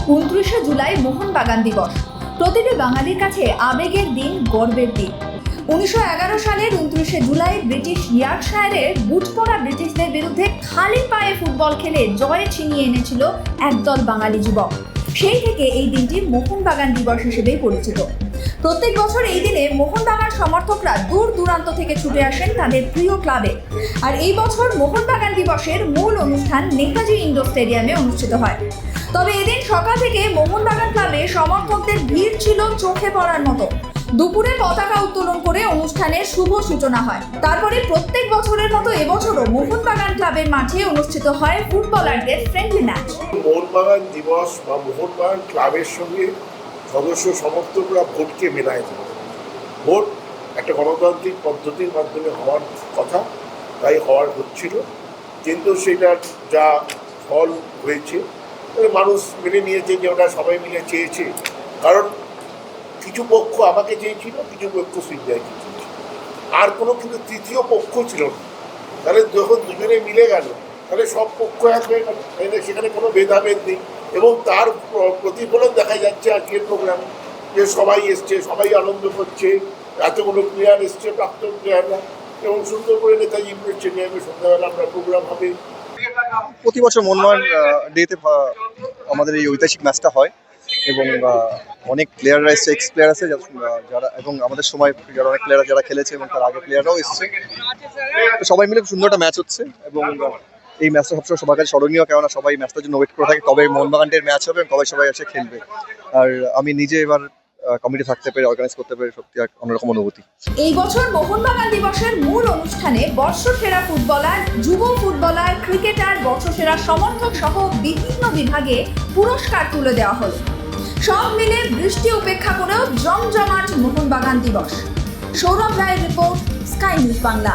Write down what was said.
29শে জুলাই মোহনবাগান দিবস প্রতিটি বাঙালির কাছে আবেগের দিন, গর্বের দিন। 1911 সালের 29শে জুলাই ব্রিটিশ ইয়র্কশায়ারের বুট পরা ব্রিটিশদের বিরুদ্ধে খালি পায়ে ফুটবল খেলে জয় ছিনিয়ে এনেছিল একদল বাঙালি যুবক। সেই থেকে এই দিনটি মোহনবাগান দিবস হিসেবেই পরিচিত। প্রত্যেক বছর এই দিনে মোহনবাগান সমর্থকরা দূর দূরান্ত থেকে ছুটে আসেন তাদের প্রিয় ক্লাবে। আর এই বছর মোহনবাগান দিবসের মূল অনুষ্ঠান নেতাজি ইন্ডোর স্টেডিয়ামে অনুষ্ঠিত হয়। তবে এদিন সকাল থেকে মোহনবাগান ক্লাবে সমর্থকদের ভিড় ছিল চোখে পড়ার মতো। দুপুরে পতাকা উত্তোলন করে অনুষ্ঠানের শুভ সূচনা হয়। তারপরে প্রত্যেক বছরের মতো এবছরও মোহনবাগান ক্লাবের মাঠে অনুষ্ঠিত হয় ফুটবলারদের ফ্রেন্ডলি ম্যাচ। মোহনবাগান দিবস বা মোহনবাগান ক্লাবের সঙ্গে সদস্য সমর্থকরা ভোটকে মেলায় দেয়। ভোট একটা গণতান্ত্রিক পদ্ধতির মাধ্যমে হওয়ার কথা, তাই হওয়ার হচ্ছিল, কিন্তু সেটার যা ফল হয়েছে মানুষ মেনে নিয়েছে যে ওটা সবাই মিলে চেয়েছে। কারণ কিছু পক্ষ আমাকে চেয়েছিল, কিছু পক্ষ সিনজাইকে চেয়েছিল, আর কোনো কিন্তু তৃতীয় পক্ষ ছিল না। তাহলে যখন দুজনে মিলে গেল তাহলে সব পক্ষ এক হয়ে গেল, সেখানে কোনো ভেদাভেদ নেই। এবং তার প্রতিফলন দেখা যাচ্ছে আজকের প্রোগ্রামে, যে সবাই এসছে, সবাই আনন্দ করছে, এতগুলো প্লেয়ার এসছে, প্রাক্তন প্লেয়াররা, এবং সুন্দর করে নেতাজি ইন্ডোর স্টেডিয়ামে সন্ধ্যাবেলা আমরা প্রোগ্রাম হবে। প্রতি বছর মোহনবাগান ডেতে আমাদের এই ঐতিহাসিক ম্যাচটা হয় এবং অনেক প্লেয়াররা এসছে, এক্স প্লেয়ার আছে যারা, এবং আমাদের সময় যারা অনেক প্লেয়ার যারা খেলেছে এবং তার আগে প্লেয়াররাও এসছে। তো সবাই মিলে সুন্দর একটা ম্যাচ হচ্ছে এবং এই ম্যাচটা সবসময় সবার কাছে স্মরণীয়, কেননা সবাই ম্যাচটার জন্য ওয়েট করে থাকে কবে মোহনবাগানের ম্যাচ হবে এবং কবে সবাই এসে খেলবে। আর আমি নিজে এবার কমিটি থাকতে পেরে, অর্গানাইজ করতে পেরে সত্যি এক অন্যরকম অনুভূতি। এই বছর মোহনবাগান দিবসের মূল অনুষ্ঠানে বর্ষসেরা ফুটবলার, যুব ফুটবলার, ক্রিকেটার, বর্ষসেরা সমর্থক সহ বিভিন্ন বিভাগে পুরস্কার তুলে দেওয়া হলো। সব মিলে বৃষ্টি উপেক্ষা করেও জমজমাট মোহনবাগান দিবস। সৌরভ রায়ের রিপোর্ট, স্কাই নিউজ বাংলা।